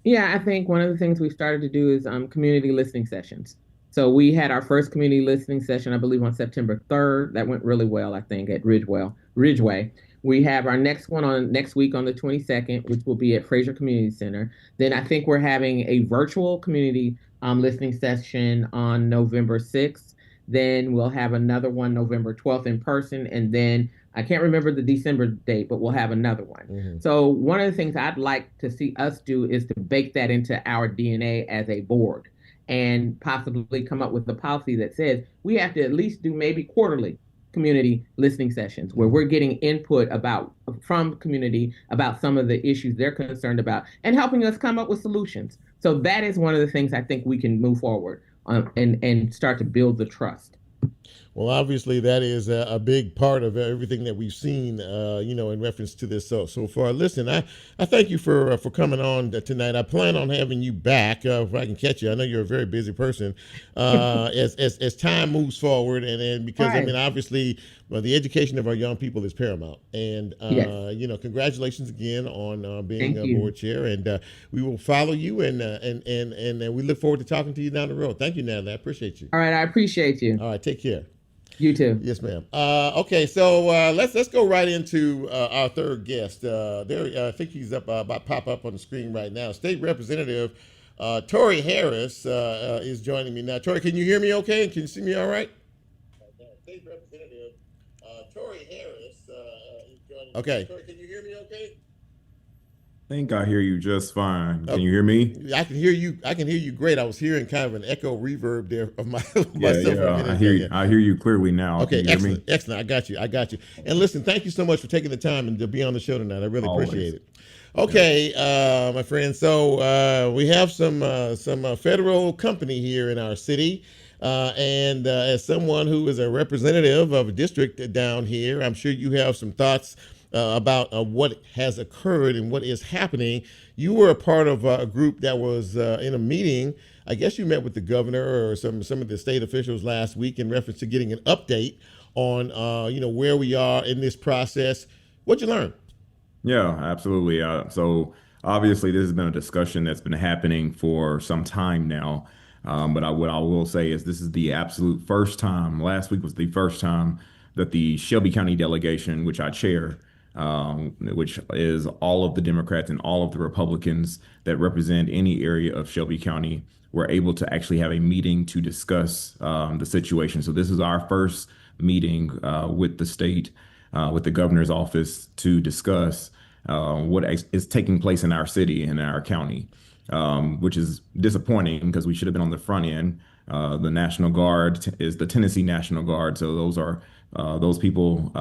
Yeah, I think one of the things we started to do is community listening sessions. So we had our first community listening session, I believe, on September 3rd. That went really well, I think, at Ridgeway. We have our next one next week on the 22nd, which will be at Fraser Community Center. Then I think we're having a virtual community listening session on November 6th. Then we'll have another one November 12th in person. And then I can't remember the December date, but we'll have another one. So one of the things I'd like to see us do is to bake that into our DNA as a board and possibly come up with a policy that says we have to at least do maybe quarterly community listening sessions where we're getting input from community about some of the issues they're concerned about and helping us come up with solutions. So that is one of the things I think we can move forward and start to build the trust. Well, obviously, that is a big part of everything that we've seen, in reference to this so far. Listen, I thank you for coming on tonight. I plan on having you back if I can catch you. I know you're a very busy person as time moves forward, and because right. I mean, obviously, the education of our young people is paramount. And congratulations again on being a board chair. And we will follow you, and we look forward to talking to you down the road. Thank you, Natalie. I appreciate you. All right, I appreciate you. All right, take care. You too. Yes, ma'am. Okay, so let's go right into our third guest. I think he's about to pop up on the screen right now. State Representative Torrey Harris is joining me now. Torrey, can you hear me okay? Can you see me all right? State Representative Torrey Harris is joining me. Okay. Torrey, can you hear me okay? I think I hear you just fine. Can you hear me? I can hear you. I can hear you great. I was hearing kind of an echo reverb there of myself. I hear you. I hear you clearly now. Okay, can you hear me? Excellent. I got you. And listen, thank you so much for taking the time and to be on the show tonight. I really appreciate it. Okay, my friend. So we have some federal company here in our city. And as someone who is a representative of a district down here, I'm sure you have some thoughts about what has occurred and what is happening. You were a part of a group that was in a meeting. I guess you met with the governor or some of the state officials last week in reference to getting an update on where we are in this process. What'd you learn? Yeah, absolutely. So obviously this has been a discussion that's been happening for some time now. But what I will say is this is the absolute first time. Last week was the first time that the Shelby County delegation, which I chair, which is all of the Democrats and all of the Republicans that represent any area of Shelby County, were able to actually have a meeting to discuss the situation. So this is our first meeting with the state, with the governor's office to discuss what is taking place in our city and our county, which is disappointing because we should have been on the front end. The National Guard is the Tennessee National Guard. So those people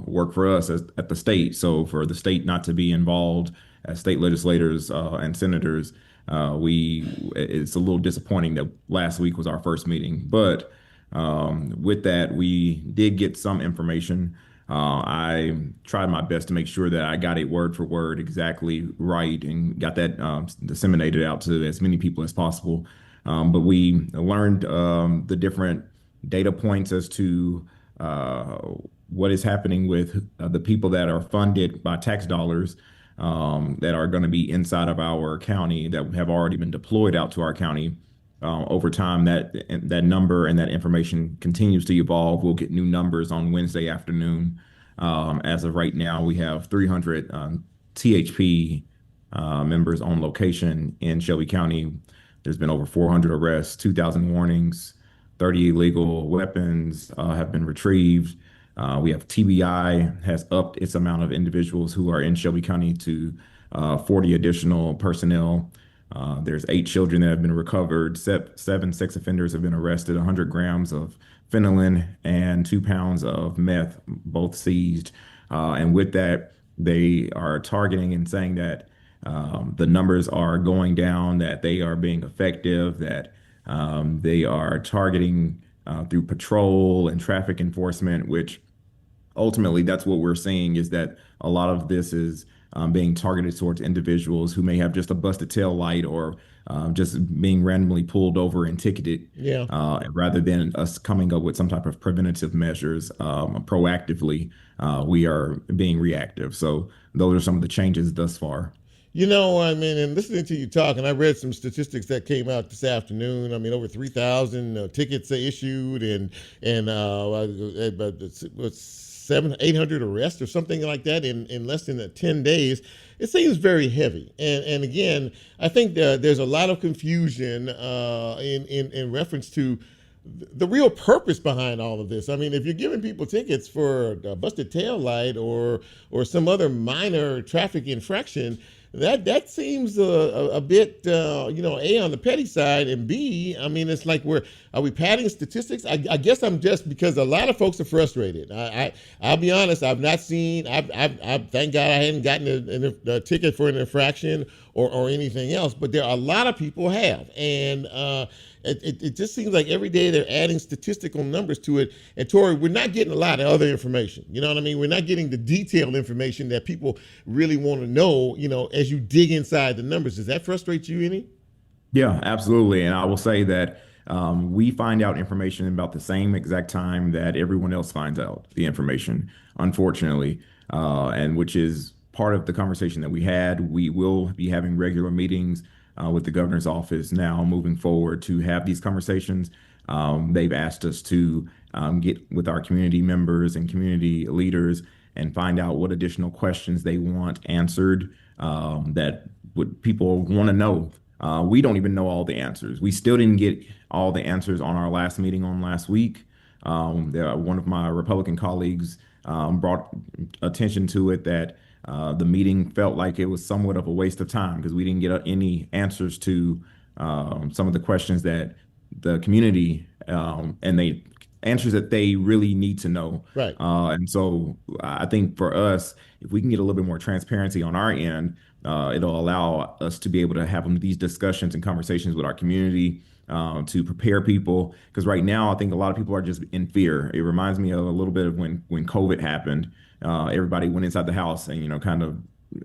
work for us at the state. So for the state not to be involved as state legislators and senators, it's a little disappointing that last week was our first meeting. But With that, we did get some information. I tried my best to make sure that I got it word for word exactly right and got that disseminated out to as many people as possible. But we learned the different data points as to what is happening with the people that are funded by tax dollars that are going to be inside of our county that have already been deployed out to our county. Over time, that number and that information continues to evolve. We'll get new numbers on Wednesday afternoon. As of right now, we have 300 THP members on location in Shelby County. There's been over 400 arrests, 2,000 warnings, 30 illegal weapons have been retrieved. We have TBI has upped its amount of individuals who are in Shelby County to 40 additional personnel. There's 8 children that have been recovered. 7 sex offenders have been arrested. 100 grams of phenolene and 2 pounds of meth, both seized. And with that, they are targeting and saying that the numbers are going down, that they are being effective, that they are targeting through patrol and traffic enforcement, which ultimately that's what we're seeing is that a lot of this is being targeted towards individuals who may have just a busted tail light or just being randomly pulled over and ticketed. Yeah. Rather than us coming up with some type of preventative measures proactively, we are being reactive. So those are some of the changes thus far. You know, I mean, and listening to you talk, and I read some statistics that came out this afternoon. I mean, over 3,000 tickets issued, and about 800 arrests or something like that in less than 10 days. It seems very heavy. And again, I think there's a lot of confusion in reference to the real purpose behind all of this. I mean, if you're giving people tickets for a busted tail light or some other minor traffic infraction, that seems a bit, A, on the petty side, and B, I mean, it's like are we padding statistics? I guess I'm just, because a lot of folks are frustrated. I'll be honest, I've not seen, thank God I hadn't gotten a ticket for an infraction or anything else, but there are a lot of people have, and it just seems like every day they're adding statistical numbers to it. And Torrey, we're not getting a lot of other information. You know what I mean? We're not getting the detailed information that people really want to know, as you dig inside the numbers. Does that frustrate you any? Yeah, absolutely. And I will say that we find out information about the same exact time that everyone else finds out the information, unfortunately, and which is part of the conversation that we had. We will be having regular meetings with the governor's office now moving forward to have these conversations. They've asked us to get with our community members and community leaders and find out what additional questions they want answered that would people want to know. We don't even know all the answers. We still didn't get all the answers on our last meeting on last week. One of my Republican colleagues brought attention to it that the meeting felt like it was somewhat of a waste of time because we didn't get any answers to some of the questions that the community and they answers that they really need to know. Right. And so I think for us, if we can get a little bit more transparency on our end, it'll allow us to be able to have these discussions and conversations with our community to prepare people. Because right now, I think a lot of people are just in fear. It reminds me of a little bit of when COVID happened. Everybody went inside the house and, kind of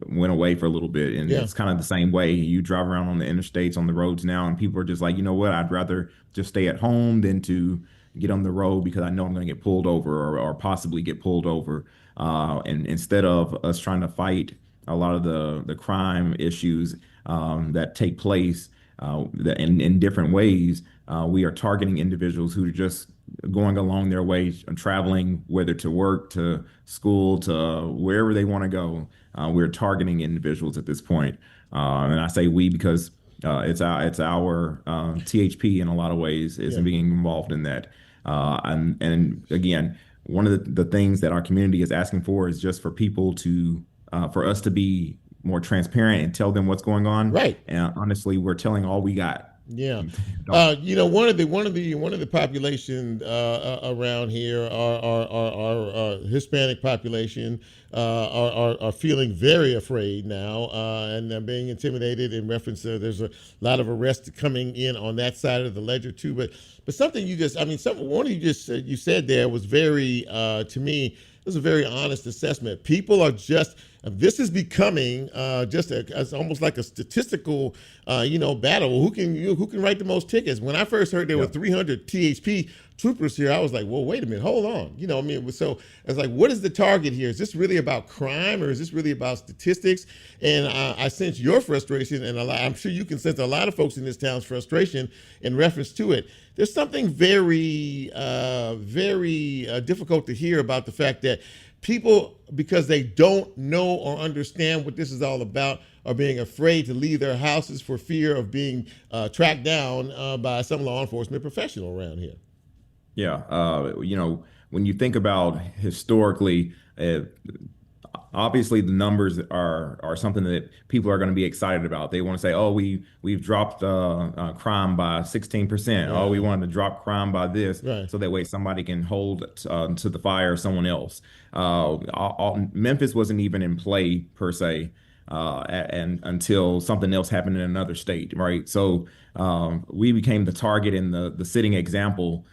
went away for a little bit. And it's kind of the same way. You drive around on the interstates, on the roads now, and people are just like, you know what, I'd rather just stay at home than to get on the road because I know I'm going to get pulled over or possibly get pulled over. And instead of us trying to fight a lot of the crime issues that take place in different ways, we are targeting individuals who are just going along their way, traveling, whether to work, to school, to wherever they want to go. We're targeting individuals at this point. And I say we because it's our THP in a lot of ways is being involved in that. And again, one of the things that our community is asking for is just for people to, for us to be more transparent and tell them what's going on. Right. And honestly, we're telling all we got. Yeah. One of the population around here, our Hispanic population, are feeling very afraid now, and they're being intimidated in reference to there's a lot of arrests coming in on that side of the ledger too. But something you said there was very, to me, it was a very honest assessment. People are just, this is becoming as almost like a statistical, battle. Who can write the most tickets? When I first heard there were 300 THP troopers here, I was like, well, wait a minute, hold on. So I was like, what is the target here? Is this really about crime, or is this really about statistics? And I sense your frustration, and I'm sure you can sense a lot of folks in this town's frustration in reference to it. There's something very, very difficult to hear about the fact that people, because they don't know or understand what this is all about, are being afraid to leave their houses for fear of being tracked down by some law enforcement professional around here. Yeah. When you think about historically, obviously the numbers are something that people are going to be excited about. They want to say, oh, we've dropped crime by 16%. Oh, we wanted to drop crime by this. Right. So that way somebody can hold to the fire someone else. Memphis wasn't even in play per se, and until something else happened in another state, right? So we became the target and the sitting example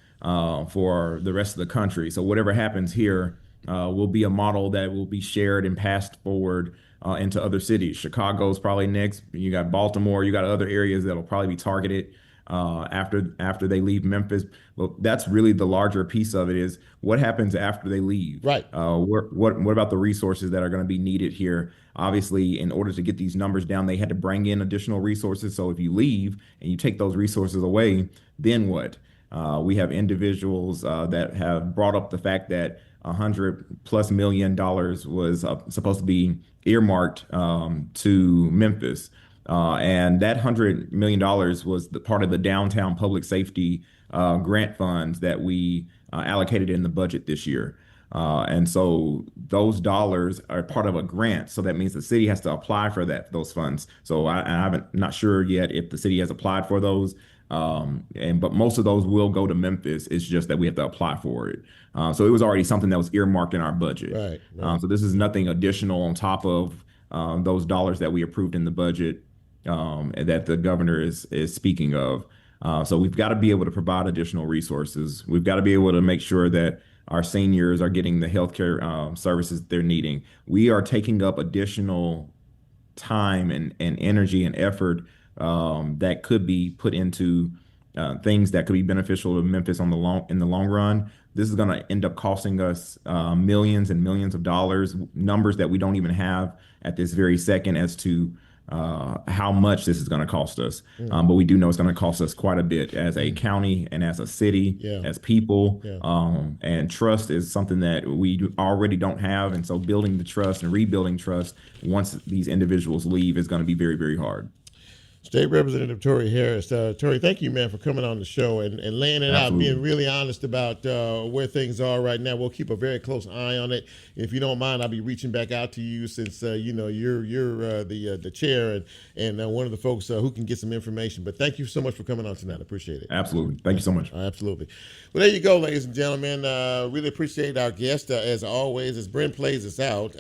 for the rest of the country. So whatever happens here will be a model that will be shared and passed forward into other cities. Chicago's probably next. You got Baltimore. You got other areas that'll probably be targeted after they leave Memphis. Well, that's really the larger piece of it, is what happens after they leave. Right. What about the resources that are going to be needed here? Obviously, in order to get these numbers down, they had to bring in additional resources. So if you leave and you take those resources away, then what? We have individuals that have brought up the fact that $100+ million was supposed to be earmarked to Memphis. And that $100 million was the part of the downtown public safety grant funds that we allocated in the budget this year. And so those dollars are part of a grant. So that means the city has to apply for those funds. So I'm not sure yet if the city has applied for those. But most of those will go to Memphis. It's just that we have to apply for it. So it was already something that was earmarked in our budget. Right. So this is nothing additional on top of those dollars that we approved in the budget that the governor is speaking of. So we've got to be able to provide additional resources. We've got to be able to make sure that our seniors are getting the healthcare services they're needing. We are taking up additional time and energy and effort that could be put into things that could be beneficial to Memphis in the long run. This is going to end up costing us millions and millions of dollars, numbers that we don't even have at this very second as to how much this is going to cost us. But we do know it's going to cost us quite a bit as a county and as a city, as people. And trust is something that we already don't have. And so building the trust and rebuilding trust once these individuals leave is going to be very, very hard. State Representative Torrey Harris. Torrey, thank you, man, for coming on the show and laying it out, being really honest about where things are right now. We'll keep a very close eye on it. If you don't mind, I'll be reaching back out to you since you're the chair and one of the folks who can get some information. But thank you so much for coming on tonight. I appreciate it. Absolutely. Thank you so much. Absolutely. Well, there you go, ladies and gentlemen. Really appreciate our guest as always as Brent plays us out.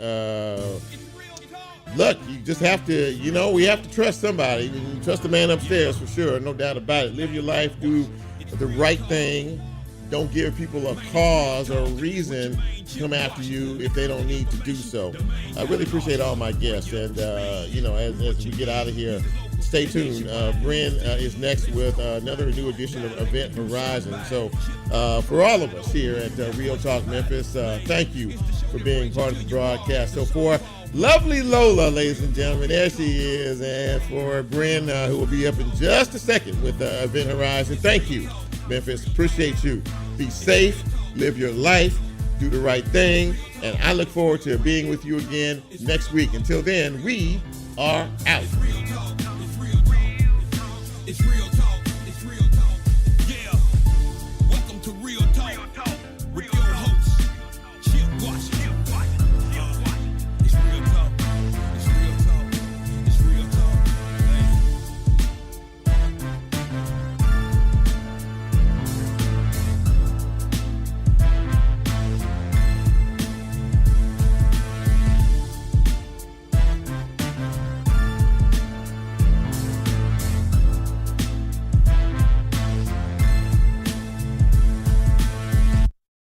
Look, you just have to, we have to trust somebody. Trust the man upstairs for sure, no doubt about it. Live your life, do the right thing. Don't give people a cause or a reason to come after you if they don't need to do so. I really appreciate all my guests. And, as we get out of here, stay tuned. Bryn is next with another new edition of Event Horizon. So for all of us here at Real Talk Memphis, thank you for being part of the broadcast. So for lovely Lola, ladies and gentlemen, there she is. And for Bryn, who will be up in just a second with Event Horizon, thank you, Memphis. Appreciate you. Be safe, live your life, do the right thing. And I look forward to being with you again next week. Until then, we are out. It's real talk. It's real talk. Yeah. Welcome to Real Talk with your